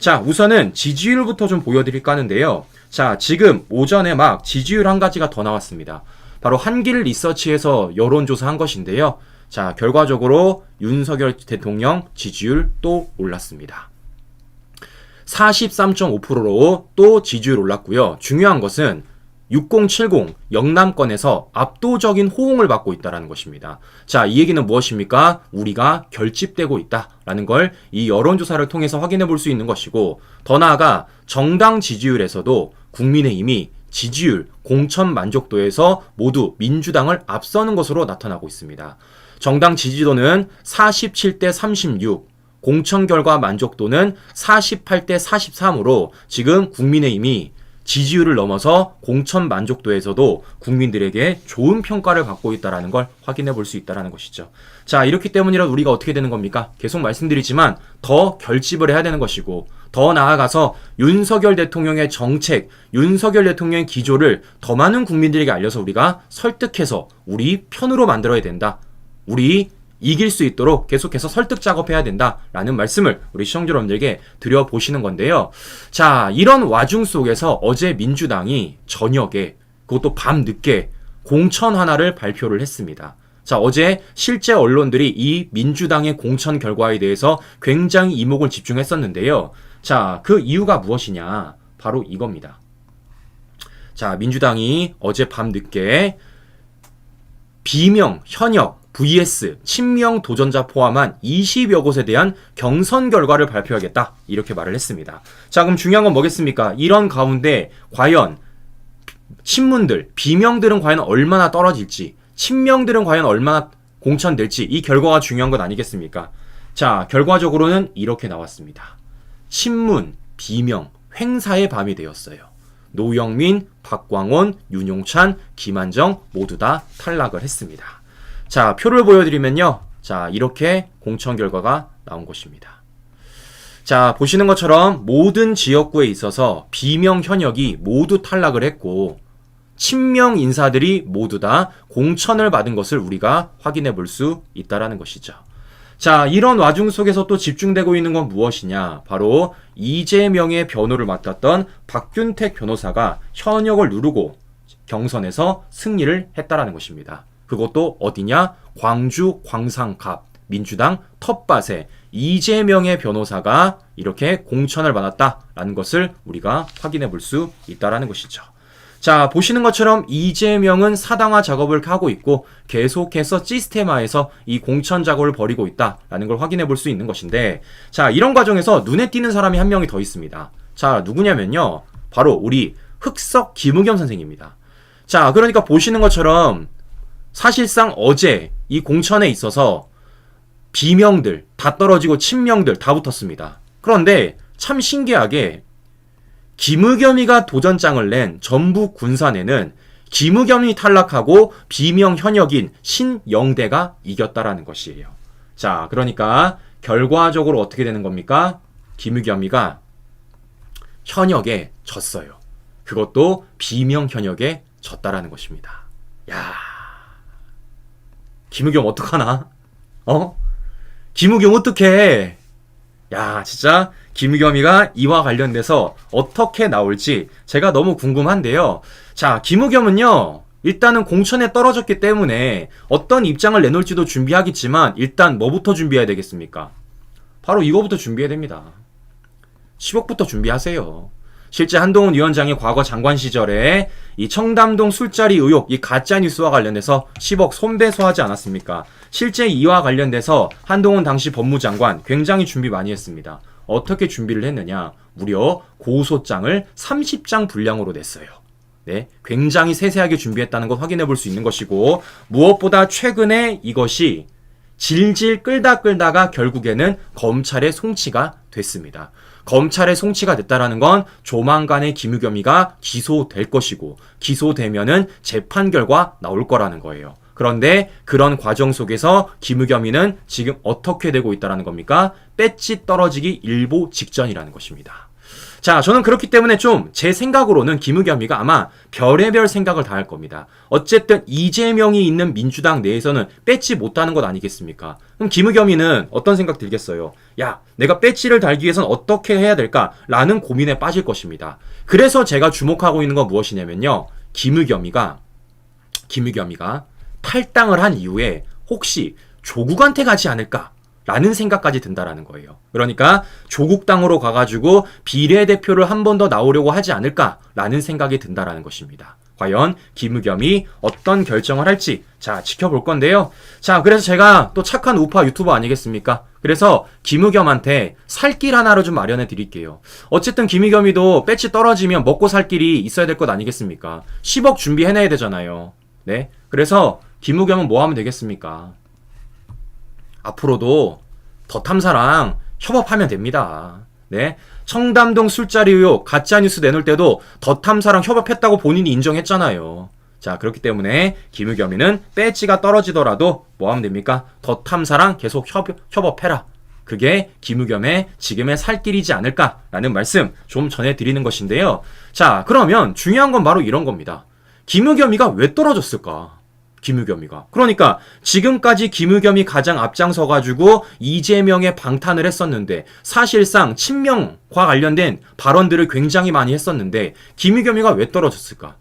자, 우선은 지지율부터 좀 보여드릴까 하는데요. 자, 지금 오전에 막 지지율 한 가지가 더 나왔습니다. 바로 한길 리서치에서 여론조사한 것인데요. 자, 결과적으로 윤석열 대통령 지지율 또 올랐습니다. 43.5%로 또 지지율 올랐고요. 중요한 것은 6070 영남권에서 압도적인 호응을 받고 있다는 것입니다. 자, 이 얘기는 무엇입니까? 우리가 결집되고 있다라는 걸 이 여론조사를 통해서 확인해 볼 수 있는 것이고, 더 나아가 정당 지지율에서도 국민의힘이 지지율, 공천 만족도에서 모두 민주당을 앞서는 것으로 나타나고 있습니다. 정당 지지도는 47대 36, 공천 결과 만족도는 48대 43으로 지금 국민의힘이 지지율을 넘어서 공천 만족도에서도 국민들에게 좋은 평가를 받고 있다는 걸 확인해 볼 수 있다는 것이죠. 자, 이렇기 때문이라 우리가 어떻게 되는 겁니까? 계속 말씀드리지만 더 결집을 해야 되는 것이고, 더 나아가서 윤석열 대통령의 정책, 윤석열 대통령의 기조를 더 많은 국민들에게 알려서 우리가 설득해서 우리 편으로 만들어야 된다. 우리 이길 수 있도록 계속해서 설득 작업해야 된다라는 말씀을 우리 시청자 여러분들에게 드려보시는 건데요. 자, 이런 와중 속에서 어제 민주당이 저녁에, 그것도 밤늦게 공천 하나를 발표를 했습니다. 자, 어제 실제 언론들이 이 민주당의 공천 결과에 대해서 굉장히 이목을 집중했었는데요. 자, 그 이유가 무엇이냐? 바로 이겁니다. 자, 민주당이 어제 밤늦게 비명, 현역, vs 친명 도전자 포함한 20여 곳에 대한 경선 결과를 발표하겠다, 이렇게 말을 했습니다. 자, 그럼 중요한 건 뭐겠습니까? 이런 가운데 과연 친문들, 비명들은 과연 얼마나 떨어질지, 친명들은 과연 얼마나 공천될지, 이 결과가 중요한 건 아니겠습니까? 자, 결과적으로는 이렇게 나왔습니다. 친문, 비명, 횡사의 밤이 되었어요. 노영민, 박광온, 윤용찬, 김한정 모두 다 탈락을 했습니다. 자, 표를 보여드리면요. 자, 이렇게 공천 결과가 나온 것입니다. 자, 보시는 것처럼 모든 지역구에 있어서 비명 현역이 모두 탈락을 했고, 친명 인사들이 모두 다 공천을 받은 것을 우리가 확인해 볼 수 있다는 것이죠. 자, 이런 와중 속에서 또 집중되고 있는 건 무엇이냐? 바로 이재명의 변호를 맡았던 박균택 변호사가 현역을 누르고 경선에서 승리를 했다라는 것입니다. 그것도 어디냐? 광주 광산갑 민주당 텃밭에 이재명의 변호사가 이렇게 공천을 받았다라는 것을 우리가 확인해 볼 수 있다라는 것이죠. 자, 보시는 것처럼 이재명은 사당화 작업을 하고 있고 계속해서 시스템화해서 이 공천 작업을 벌이고 있다라는 걸 확인해 볼 수 있는 것인데, 자, 이런 과정에서 눈에 띄는 사람이 한 명이 더 있습니다. 자, 누구냐면요, 바로 우리 흑석 김우겸 선생입니다. 자, 그러니까 보시는 것처럼 사실상 어제 이 공천에 있어서 비명들 다 떨어지고 친명들 다 붙었습니다. 그런데 참 신기하게 김의겸이가 도전장을 낸 전북 군산에는 김의겸이 탈락하고 비명 현역인 신영대가 이겼다라는 것이에요. 자, 그러니까 결과적으로 어떻게 되는 겁니까? 김의겸이가 현역에 졌어요. 그것도 비명 현역에 졌다라는 것입니다. 야, 김의겸 어떡하나? 김의겸 어떡해? 야, 진짜 김의겸이가 이와 관련돼서 어떻게 나올지 제가 너무 궁금한데요. 자, 김의겸은요, 일단은 공천에 떨어졌기 때문에 어떤 입장을 내놓을지도 준비하겠지만 일단 뭐부터 준비해야 되겠습니까? 바로 이거부터 준비해야 됩니다. 10억부터 준비하세요. 실제 한동훈 위원장이 과거 장관 시절에 이 청담동 술자리 의혹, 이 가짜뉴스와 관련해서 10억 손배소하지 않았습니까? 실제 이와 관련돼서 한동훈 당시 법무장관 굉장히 준비 많이 했습니다. 어떻게 준비를 했느냐? 무려 고소장을 30장 분량으로 냈어요. 네, 굉장히 세세하게 준비했다는 것 확인해 볼 수 있는 것이고, 무엇보다 최근에 이것이 질질 끌다가 결국에는 검찰의 송치가 됐습니다. 검찰의 송치가 됐다라는 건 조만간에 김의겸이가 기소될 것이고, 기소되면은 재판 결과 나올 거라는 거예요. 그런데 그런 과정 속에서 김의겸이는 지금 어떻게 되고 있다라는 겁니까? 배지 떨어지기 일보 직전이라는 것입니다. 자, 저는 그렇기 때문에 좀 제 생각으로는 김의겸이가 아마 별의별 생각을 다 할 겁니다. 어쨌든 이재명이 있는 민주당 내에서는 뺏지 못하는 것 아니겠습니까? 그럼 김의겸이는 어떤 생각 들겠어요? 야, 내가 배지를 달기 위해서는 어떻게 해야 될까? 라는 고민에 빠질 것입니다. 그래서 제가 주목하고 있는 건 무엇이냐면요. 김의겸이가 탈당을 한 이후에 혹시 조국한테 가지 않을까? 라는 생각까지 든다라는 거예요. 그러니까 조국당으로 가가지고 비례대표를 한 번 더 나오려고 하지 않을까라는 생각이 든다라는 것입니다. 과연 김의겸이 어떤 결정을 할지 자 지켜볼 건데요. 자 그래서 제가 또 착한 우파 유튜버 아니겠습니까? 그래서 김의겸한테 살 길 하나를 좀 마련해 드릴게요. 어쨌든 김의겸이도 배지 떨어지면 먹고 살 길이 있어야 될 것 아니겠습니까? 10억 준비해내야 되잖아요. 네, 그래서 김의겸은 뭐 하면 되겠습니까? 앞으로도 더 탐사랑 협업하면 됩니다. 네. 청담동 술자리 의혹 가짜뉴스 내놓을 때도 더 탐사랑 협업했다고 본인이 인정했잖아요. 자, 그렇기 때문에 김의겸이는 배지가 떨어지더라도 뭐 하면 됩니까? 더 탐사랑 계속 협업해라. 그게 김의겸의 지금의 살 길이지 않을까라는 말씀 좀 전해드리는 것인데요. 자, 그러면 중요한 건 바로 이런 겁니다. 김의겸이가 왜 떨어졌을까? 김의겸이가. 그러니까 지금까지 김의겸이 가장 앞장서가지고 이재명의 방탄을 했었는데 사실상 친명과 관련된 발언들을 굉장히 많이 했었는데 김의겸이가 왜 떨어졌을까?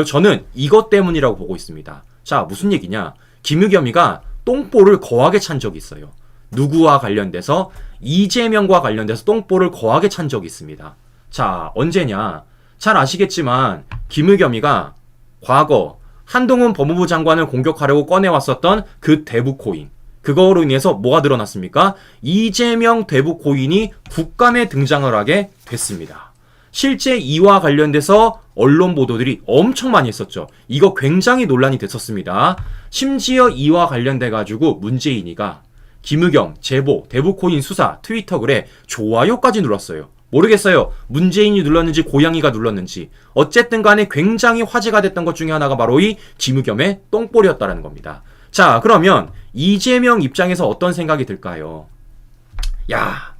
저는 이것 때문이라고 보고 있습니다. 자, 무슨 얘기냐? 김의겸이가 똥볼을 거하게 찬 적이 있어요. 누구와 관련돼서? 이재명과 관련돼서 똥볼을 거하게 찬 적이 있습니다. 자, 언제냐? 잘 아시겠지만 김의겸이가 과거 한동훈 법무부 장관을 공격하려고 꺼내왔었던 그 대북코인. 그거로 인해서 뭐가 드러났습니까? 이재명 대북코인이 국감에 등장을 하게 됐습니다. 실제 이와 관련돼서 언론 보도들이 엄청 많이 했었죠. 이거 굉장히 논란이 됐었습니다. 심지어 이와 관련돼가지고 문재인이가 김의겸, 제보, 대북코인 수사, 트위터 글에 좋아요까지 눌렀어요. 모르겠어요. 문재인이 눌렀는지 고양이가 눌렀는지 어쨌든 간에 굉장히 화제가 됐던 것 중에 하나가 바로 이 김의겸의 똥볼이었다는 겁니다. 자, 그러면 이재명 입장에서 어떤 생각이 들까요? 야,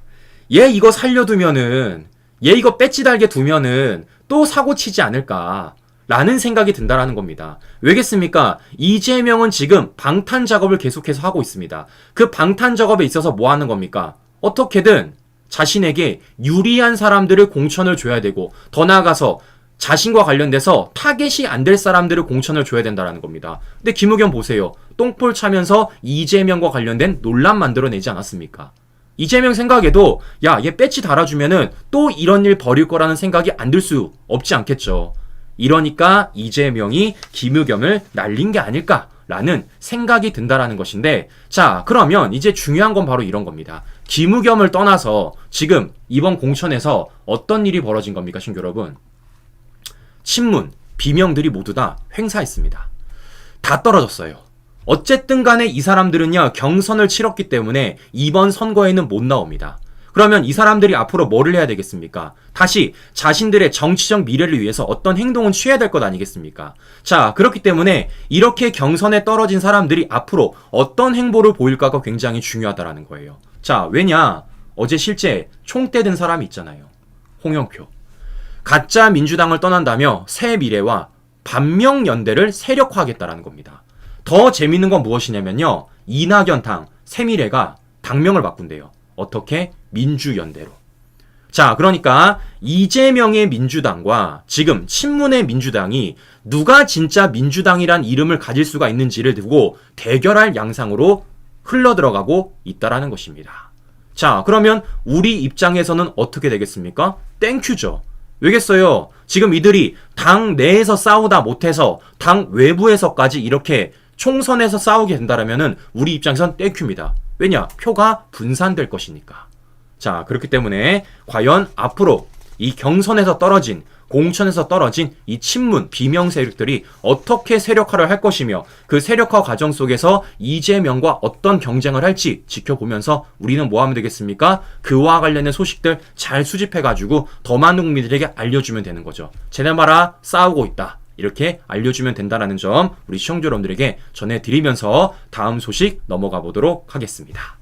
얘 이거 살려두면은 얘 이거 배지 달게 두면은 또 사고 치지 않을까 라는 생각이 든다라는 겁니다. 왜겠습니까? 이재명은 지금 방탄 작업을 계속해서 하고 있습니다. 그 방탄 작업에 있어서 뭐 하는 겁니까? 어떻게든 자신에게 유리한 사람들을 공천을 줘야 되고 더 나아가서 자신과 관련돼서 타겟이 안 될 사람들을 공천을 줘야 된다는 겁니다. 근데 김의겸 보세요. 똥볼 차면서 이재명과 관련된 논란 만들어내지 않았습니까? 이재명 생각에도 야, 얘 배지 달아주면은 또 이런 일 벌일 거라는 생각이 안 들 수 없지 않겠죠. 이러니까 이재명이 김의겸을 날린 게 아닐까라는 생각이 든다라는 것인데, 자, 그러면 이제 중요한 건 바로 이런 겁니다. 김의겸을 떠나서 지금 이번 공천에서 어떤 일이 벌어진 겁니까, 신규 여러분? 친문, 비명들이 모두 다 횡사했습니다. 다 떨어졌어요. 어쨌든 간에 이 사람들은요, 경선을 치렀기 때문에 이번 선거에는 못 나옵니다. 그러면 이 사람들이 앞으로 뭐를 해야 되겠습니까? 다시 자신들의 정치적 미래를 위해서 어떤 행동은 취해야 될 것 아니겠습니까? 자, 그렇기 때문에 이렇게 경선에 떨어진 사람들이 앞으로 어떤 행보를 보일까가 굉장히 중요하다라는 거예요. 자, 왜냐? 어제 실제 총대 든 사람이 있잖아요. 홍영표. 가짜 민주당을 떠난다며 새미래와 반명연대를 세력화하겠다라는 겁니다. 더 재밌는 건 무엇이냐면요. 이낙연 당 새미래가 당명을 바꾼대요. 어떻게? 민주연대로. 자, 그러니까 이재명의 민주당과 지금 친문의 민주당이 누가 진짜 민주당이란 이름을 가질 수가 있는지를 두고 대결할 양상으로 흘러들어가고 있다라는 것입니다. 자, 그러면 우리 입장에서는 어떻게 되겠습니까? 땡큐죠. 왜겠어요? 지금 이들이 당 내에서 싸우다 못해서 당 외부에서까지 이렇게 총선에서 싸우게 된다라면은 우리 입장에선 땡큐입니다. 왜냐? 표가 분산될 것이니까. 자, 그렇기 때문에 과연 앞으로 이 경선에서 떨어진, 공천에서 떨어진 이 친문, 비명 세력들이 어떻게 세력화를 할 것이며 그 세력화 과정 속에서 이재명과 어떤 경쟁을 할지 지켜보면서 우리는 뭐 하면 되겠습니까? 그와 관련된 소식들 잘 수집해가지고 더 많은 국민들에게 알려주면 되는 거죠. 쟤네 봐라, 싸우고 있다. 이렇게 알려주면 된다는 점 우리 시청자 여러분들에게 전해드리면서 다음 소식 넘어가 보도록 하겠습니다.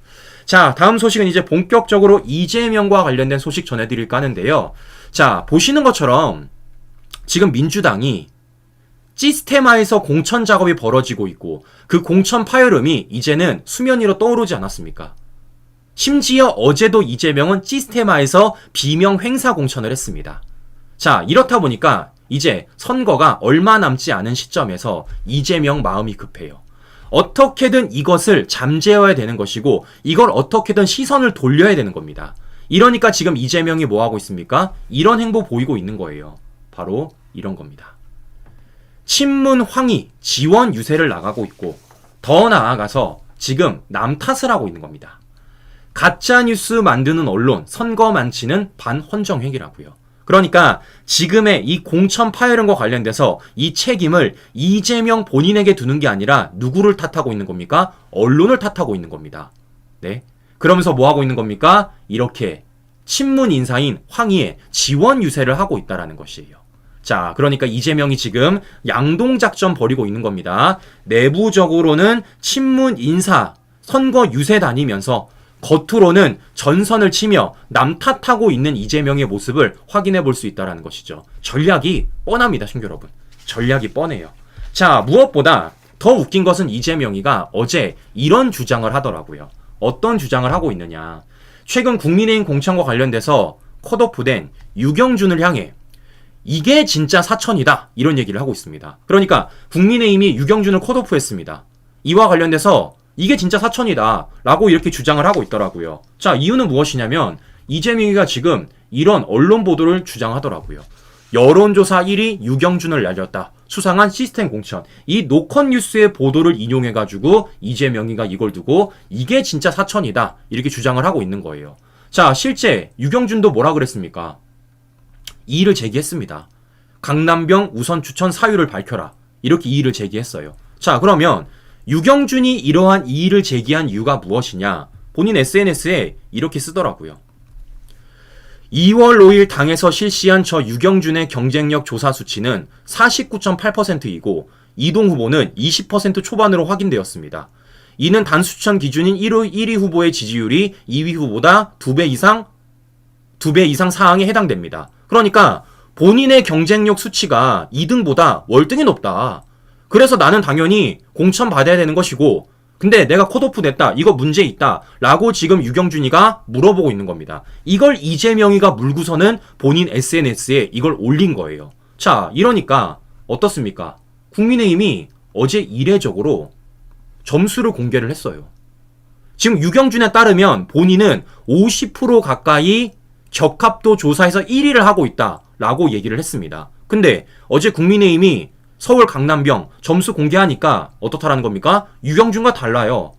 자, 다음 소식은 이제 본격적으로 이재명과 관련된 소식 전해드릴까 하는데요. 자, 보시는 것처럼 지금 민주당이 시스테마에서 공천 작업이 벌어지고 있고 그 공천 파열음이 이제는 수면 위로 떠오르지 않았습니까? 심지어 어제도 이재명은 시스테마에서 비명 횡사 공천을 했습니다. 자, 이렇다 보니까 이제 선거가 얼마 남지 않은 시점에서 이재명 마음이 급해요. 어떻게든 이것을 잠재워야 되는 것이고 이걸 어떻게든 시선을 돌려야 되는 겁니다. 이러니까 지금 이재명이 뭐 하고 있습니까? 이런 행보 보이고 있는 거예요. 바로 이런 겁니다. 친문 황희 지원 유세를 나가고 있고 더 나아가서 지금 남 탓을 하고 있는 겁니다. 가짜뉴스 만드는 언론, 선거 만치는 반헌정행위라고요. 그러니까 지금의 이 공천 파열음과 관련돼서 이 책임을 이재명 본인에게 두는 게 아니라 누구를 탓하고 있는 겁니까? 언론을 탓하고 있는 겁니다. 네. 그러면서 뭐 하고 있는 겁니까? 이렇게 친문 인사인 황희의 지원 유세를 하고 있다라는 것이에요. 자, 그러니까 이재명이 지금 양동작전 벌이고 있는 겁니다. 내부적으로는 친문 인사 선거 유세 다니면서 겉으로는 전선을 치며 남 탓하고 있는 이재명의 모습을 확인해 볼 수 있다는 것이죠. 전략이 뻔합니다, 친구 여러분. 전략이 뻔해요. 자, 무엇보다 더 웃긴 것은 이재명이가 어제 이런 주장을 하더라고요. 어떤 주장을 하고 있느냐. 최근 국민의힘 공천과 관련돼서 컷오프된 유경준을 향해 이게 진짜 사천이다 이런 얘기를 하고 있습니다. 그러니까 국민의힘이 유경준을 컷오프했습니다. 이와 관련돼서 이게 진짜 사천이다 라고 이렇게 주장을 하고 있더라고요. 자, 이유는 무엇이냐면 이재명이가 지금 이런 언론 보도를 주장하더라고요. 여론조사 1위 유경준을 날렸다. 수상한 시스템 공천. 이 노컷뉴스의 보도를 인용해가지고 이재명이가 이걸 두고 이게 진짜 사천이다 이렇게 주장을 하고 있는 거예요. 자, 실제 유경준도 뭐라 그랬습니까? 이의를 제기했습니다. 강남병 우선 추천 사유를 밝혀라. 이렇게 이의를 제기했어요. 자, 그러면 유경준이 이러한 이의를 제기한 이유가 무엇이냐? 본인 SNS에 이렇게 쓰더라고요. 2월 5일 당에서 실시한 저 유경준의 경쟁력 조사 수치는 49.8%이고 이동 후보는 20% 초반으로 확인되었습니다. 이는 단수천 기준인 1위 후보의 지지율이 2위 후보보다 2배 이상 사항에 해당됩니다. 그러니까 본인의 경쟁력 수치가 2등보다 월등히 높다. 그래서 나는 당연히 공천 받아야 되는 것이고 근데 내가 컷오프 됐다. 이거 문제 있다. 라고 지금 유경준이가 물어보고 있는 겁니다. 이걸 이재명이가 물고서는 본인 SNS에 이걸 올린 거예요. 자, 이러니까 어떻습니까? 국민의힘이 어제 이례적으로 점수를 공개를 했어요. 지금 유경준에 따르면 본인은 50% 가까이 적합도 조사에서 1위를 하고 있다라고 얘기를 했습니다. 근데 어제 국민의힘이 서울 강남병 점수 공개하니까 어떻다라는 겁니까? 유경준과 달라요.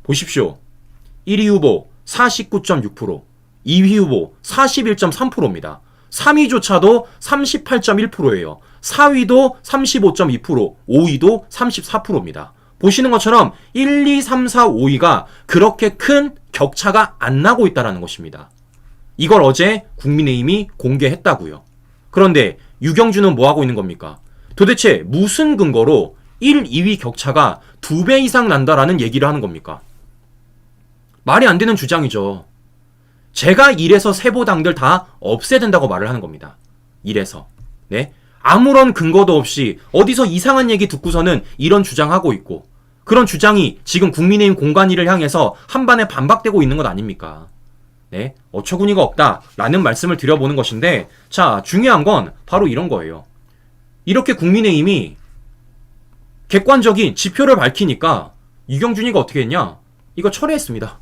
보십시오. 1위 후보 49.6%, 2위 후보 41.3%입니다. 3위조차도 38.1%예요. 4위도 35.2%, 5위도 34%입니다. 보시는 것처럼 1, 2, 3, 4, 5위가 그렇게 큰 격차가 안 나고 있다는 것입니다. 이걸 어제 국민의힘이 공개했다고요. 그런데 유경준은 뭐 하고 있는 겁니까? 도대체 무슨 근거로 1, 2위 격차가 2배 이상 난다라는 얘기를 하는 겁니까? 말이 안 되는 주장이죠. 제가 이래서 세보당들 다 없애야 된다고 말을 하는 겁니다. 이래서. 네? 아무런 근거도 없이 어디서 이상한 얘기 듣고서는 이런 주장하고 있고 그런 주장이 지금 국민의힘 공관위를 향해서 한반에 반박되고 있는 것 아닙니까? 네? 어처구니가 없다라는 말씀을 드려보는 것인데 자, 중요한 건 바로 이런 거예요. 이렇게 국민의힘이 객관적인 지표를 밝히니까 유경준이가 어떻게 했냐? 이거 철회했습니다.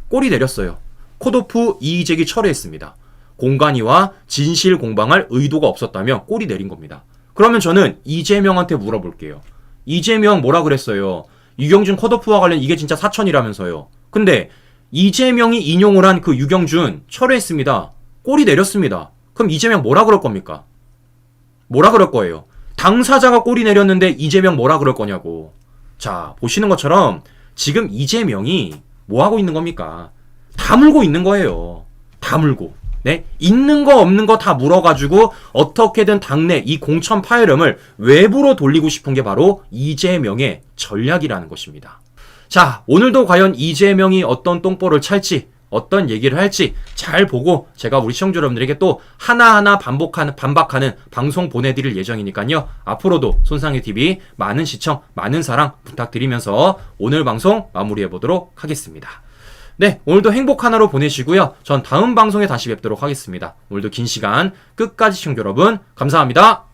꼬리 내렸어요. 컷오프 이의제기 철회했습니다. 공관위와 진실 공방할 의도가 없었다며 꼬리 내린 겁니다. 그러면 저는 이재명한테 물어볼게요. 이재명 뭐라 그랬어요? 유경준 컷오프와 관련 이게 진짜 사천이라면서요. 근데 이재명이 인용을 한 그 유경준 철회했습니다. 꼬리 내렸습니다. 그럼 이재명 뭐라 그럴 겁니까? 뭐라 그럴 거예요? 당사자가 꼬리 내렸는데 이재명 뭐라 그럴 거냐고. 자, 보시는 것처럼 지금 이재명이 뭐 하고 있는 겁니까? 다 물고 있는 거예요. 다 물고. 네? 있는 거 없는 거 다 물어가지고 어떻게든 당내 이 공천 파열음을 외부로 돌리고 싶은 게 바로 이재명의 전략이라는 것입니다. 자, 오늘도 과연 이재명이 어떤 똥볼을 찰지, 어떤 얘기를 할지 잘 보고 제가 우리 시청자 여러분들에게 또 하나하나 반박하는 방송 보내드릴 예정이니까요. 앞으로도 손상희TV 많은 시청, 많은 사랑 부탁드리면서 오늘 방송 마무리해보도록 하겠습니다. 네, 오늘도 행복 하나로 보내시고요. 전 다음 방송에 다시 뵙도록 하겠습니다. 오늘도 긴 시간 끝까지 시청자 여러분 감사합니다.